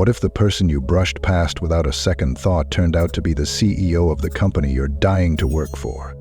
What if the person you brushed past without a second thought turned out to be the CEO of the company you're dying to work for?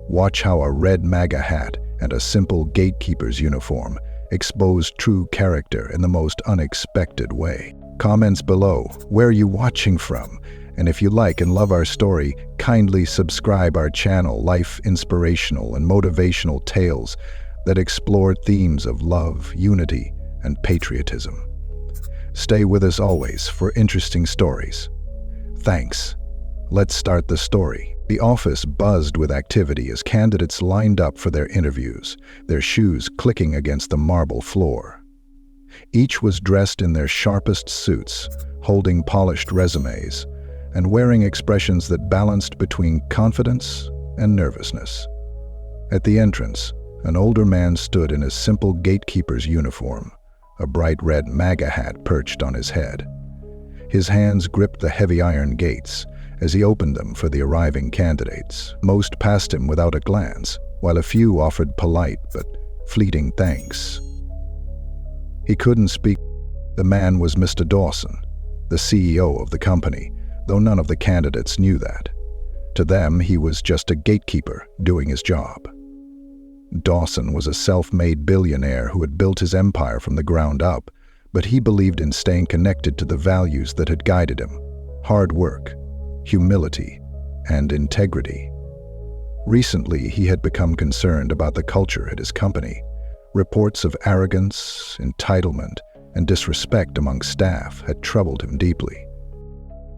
Watch how a red MAGA hat and a simple gatekeeper's uniform expose true character in the most unexpected way. Comments below, where are you watching from? And if you like and love our story, kindly subscribe our channel, life inspirational and motivational tales that explore themes of love, unity, and patriotism. Stay with us always for interesting stories. Thanks. Let's start the story. The office buzzed with activity as candidates lined up for their interviews, their shoes clicking against the marble floor. Each was dressed in their sharpest suits, holding polished resumes, and wearing expressions that balanced between confidence and nervousness. At the entrance, an older man stood in his simple gatekeeper's uniform, a bright red MAGA hat perched on his head. His hands gripped the heavy iron gates as he opened them for the arriving candidates. Most passed him without a glance, while a few offered polite but fleeting thanks. He couldn't speak. The man was Mr. Dawson, the CEO of the company, though none of the candidates knew that. To them, he was just a gatekeeper doing his job. Dawson was a self-made billionaire who had built his empire from the ground up, but he believed in staying connected to the values that had guided him: hard work, humility, and integrity. Recently, he had become concerned about the culture at his company. Reports of arrogance, entitlement, and disrespect among staff had troubled him deeply.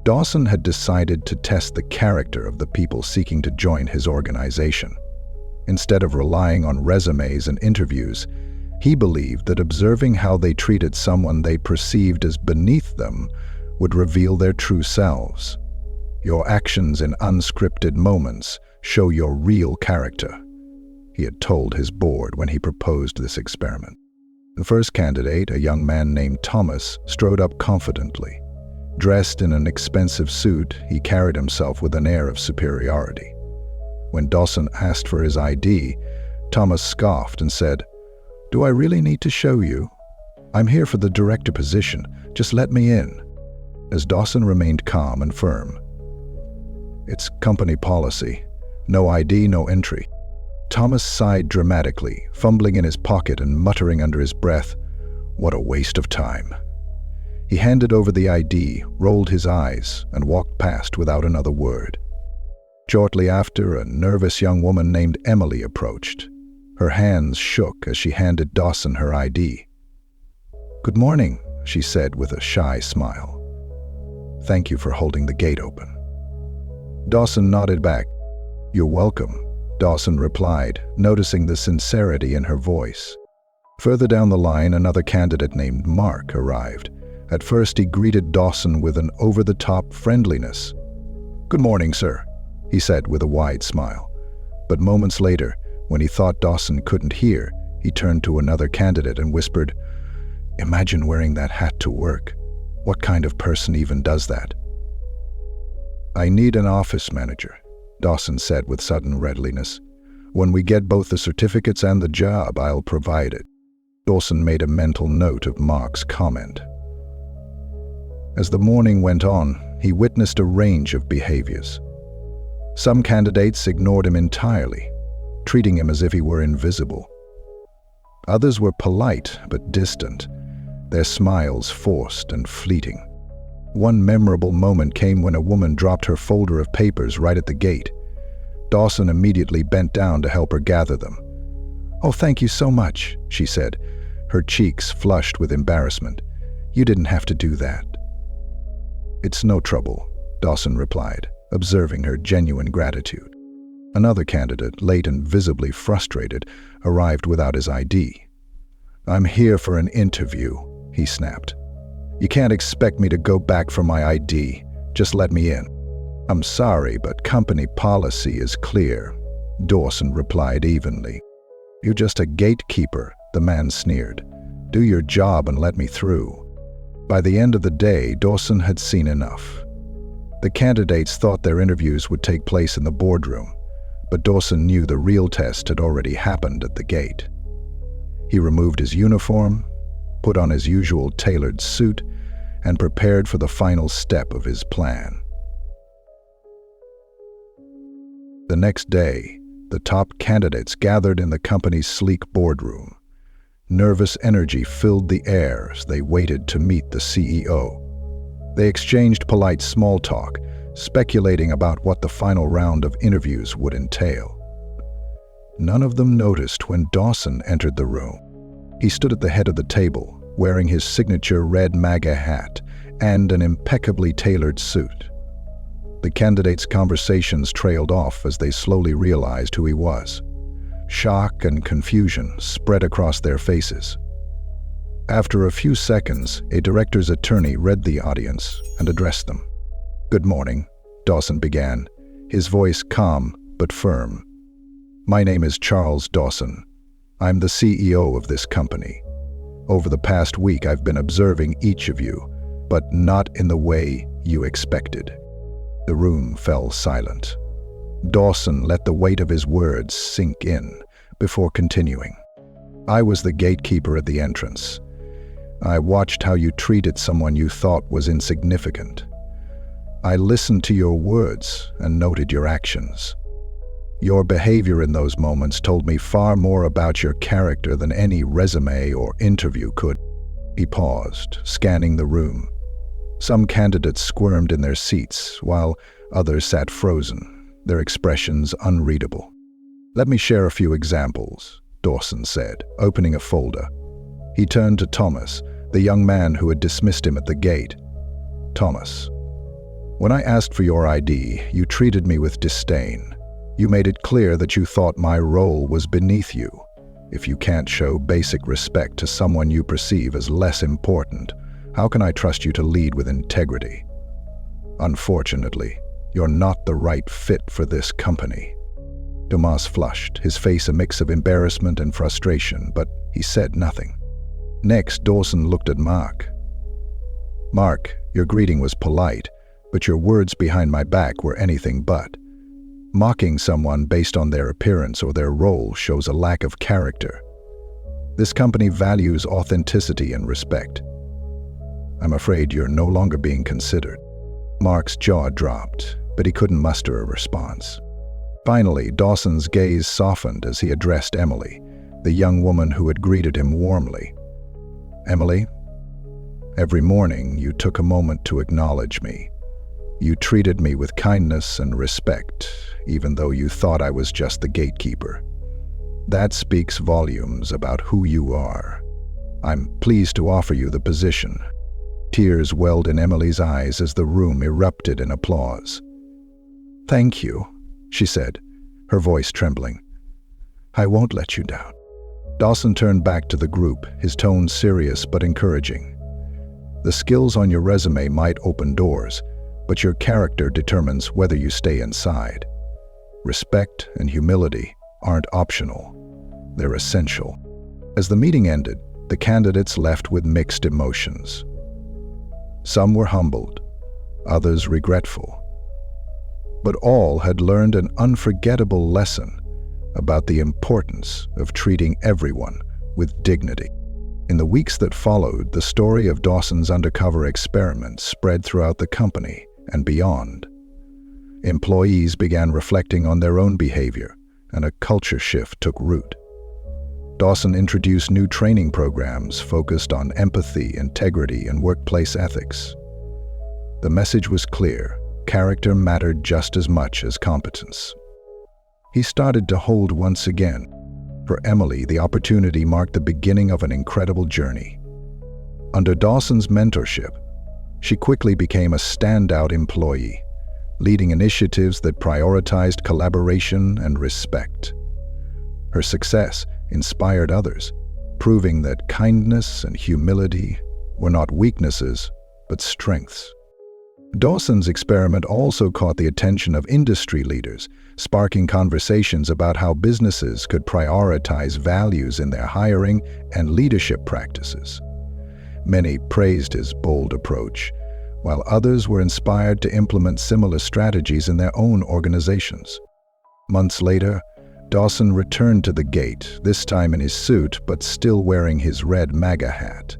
Dawson had decided to test the character of the people seeking to join his organization. Instead of relying on resumes and interviews, he believed that observing how they treated someone they perceived as beneath them would reveal their true selves. Your actions in unscripted moments show your real character, he had told his board when he proposed this experiment. The first candidate, a young man named Thomas, strode up confidently. Dressed in an expensive suit, he carried himself with an air of superiority. When Dawson asked for his ID, Thomas scoffed and said, "Do I really need to show you? I'm here for the director position. Just let me in." As Dawson remained calm and firm, "It's company policy. No ID, no entry." Thomas sighed dramatically, fumbling in his pocket and muttering under his breath, "What a waste of time." He handed over the ID, rolled his eyes, and walked past without another word. Shortly after, a nervous young woman named Emily approached. Her hands shook as she handed Dawson her ID. "Good morning," she said with a shy smile. "Thank you for holding the gate open." Dawson nodded back. "You're welcome," Dawson replied, noticing the sincerity in her voice. Further down the line, another candidate named Mark arrived. At first, he greeted Dawson with an over-the-top friendliness. "Good morning, sir," he said with a wide smile. But moments later, when he thought Dawson couldn't hear, he turned to another candidate and whispered, "Imagine wearing that hat to work. What kind of person even does that?" "I need an office manager," Dawson said with sudden readiness. "When we get both the certificates and the job, I'll provide it." Dawson made a mental note of Mark's comment. As the morning went on, he witnessed a range of behaviors. Some candidates ignored him entirely, treating him as if he were invisible. Others were polite but distant, their smiles forced and fleeting. One memorable moment came when a woman dropped her folder of papers right at the gate. Dawson immediately bent down to help her gather them. "Oh, thank you so much," she said, her cheeks flushed with embarrassment. "You didn't have to do that." "It's no trouble," Dawson replied, observing her genuine gratitude. Another candidate, late and visibly frustrated, arrived without his ID. "I'm here for an interview," he snapped. "You can't expect me to go back for my ID. Just let me in." "I'm sorry, but company policy is clear," Dawson replied evenly. "You're just a gatekeeper," the man sneered. "Do your job and let me through." By the end of the day, Dawson had seen enough. The candidates thought their interviews would take place in the boardroom, but Dawson knew the real test had already happened at the gate. He removed his uniform, put on his usual tailored suit, and prepared for the final step of his plan. The next day, the top candidates gathered in the company's sleek boardroom. Nervous energy filled the air as they waited to meet the CEO. They exchanged polite small talk, speculating about what the final round of interviews would entail. None of them noticed when Dawson entered the room. He stood at the head of the table, wearing his signature red MAGA hat and an impeccably tailored suit. The candidates' conversations trailed off as they slowly realized who he was. Shock and confusion spread across their faces. After a few seconds, a director's attorney read the audience and addressed them. "Good morning," Dawson began, his voice calm but firm. "My name is Charles Dawson. I'm the CEO of this company. Over the past week, I've been observing each of you, but not in the way you expected." The room fell silent. Dawson let the weight of his words sink in before continuing. "I was the gatekeeper at the entrance. I watched how you treated someone you thought was insignificant. I listened to your words and noted your actions. Your behavior in those moments told me far more about your character than any resume or interview could." He paused, scanning the room. Some candidates squirmed in their seats, while others sat frozen, their expressions unreadable. "Let me share a few examples," Dawson said, opening a folder. He turned to Thomas, the young man who had dismissed him at the gate. "Thomas, when I asked for your ID, you treated me with disdain. You made it clear that you thought my role was beneath you. If you can't show basic respect to someone you perceive as less important, how can I trust you to lead with integrity? Unfortunately, you're not the right fit for this company." Thomas flushed, his face a mix of embarrassment and frustration, but he said nothing. Next, Dawson looked at Mark. "Mark, your greeting was polite, but your words behind my back were anything but. Mocking someone based on their appearance or their role shows a lack of character. This company values authenticity and respect. I'm afraid you're no longer being considered." Mark's jaw dropped, but he couldn't muster a response. Finally, Dawson's gaze softened as he addressed Emily, the young woman who had greeted him warmly. "Emily, every morning you took a moment to acknowledge me. You treated me with kindness and respect, even though you thought I was just the gatekeeper. That speaks volumes about who you are. I'm pleased to offer you the position." Tears welled in Emily's eyes as the room erupted in applause. "Thank you," she said, her voice trembling. "I won't let you down." Dawson turned back to the group, his tone serious but encouraging. "The skills on your resume might open doors, but your character determines whether you stay inside. Respect and humility aren't optional. They're essential." As the meeting ended, the candidates left with mixed emotions. Some were humbled, others regretful. But all had learned an unforgettable lesson about the importance of treating everyone with dignity. In the weeks that followed, the story of Dawson's undercover experiment spread throughout the company and beyond. Employees began reflecting on their own behavior, and a culture shift took root. Dawson introduced new training programs focused on empathy, integrity, and workplace ethics. The message was clear: character mattered just as much as competence. He started to hold once again. For Emily, the opportunity marked the beginning of an incredible journey. Under Dawson's mentorship, she quickly became a standout employee, leading initiatives that prioritized collaboration and respect. Her success inspired others, proving that kindness and humility were not weaknesses, but strengths. Dawson's experiment also caught the attention of industry leaders, sparking conversations about how businesses could prioritize values in their hiring and leadership practices. Many praised his bold approach, while others were inspired to implement similar strategies in their own organizations. Months later, Dawson returned to the gate, this time in his suit but still wearing his red MAGA hat.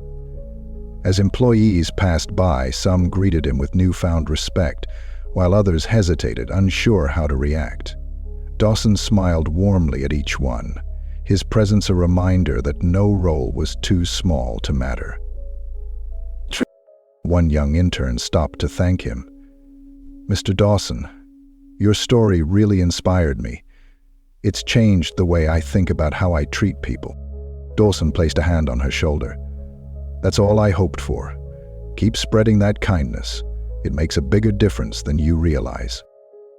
As employees passed by, some greeted him with newfound respect, while others hesitated, unsure how to react. Dawson smiled warmly at each one, his presence a reminder that no role was too small to matter. One young intern stopped to thank him. "Mr. Dawson, your story really inspired me. It's changed the way I think about how I treat people." Dawson placed a hand on her shoulder. "That's all I hoped for. Keep spreading that kindness. It makes a bigger difference than you realize."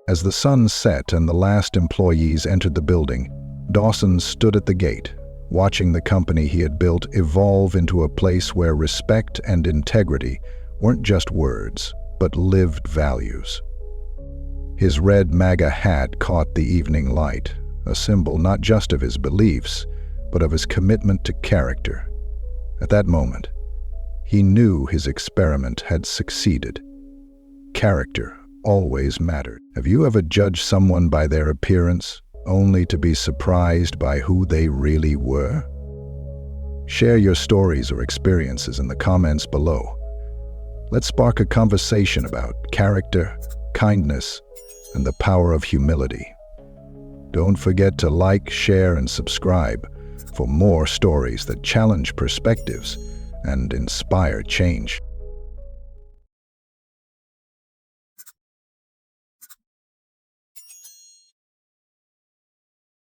As the sun set and the last employees entered the building, Dawson stood at the gate, watching the company he had built evolve into a place where respect and integrity weren't just words, but lived values. His red MAGA hat caught the evening light, a symbol not just of his beliefs, but of his commitment to character. At that moment, he knew his experiment had succeeded. Character always mattered. Have you ever judged someone by their appearance, only to be surprised by who they really were? Share your stories or experiences in the comments below. Let's spark a conversation about character, kindness, and the power of humility. Don't forget to like, share, and subscribe for more stories that challenge perspectives and inspire change.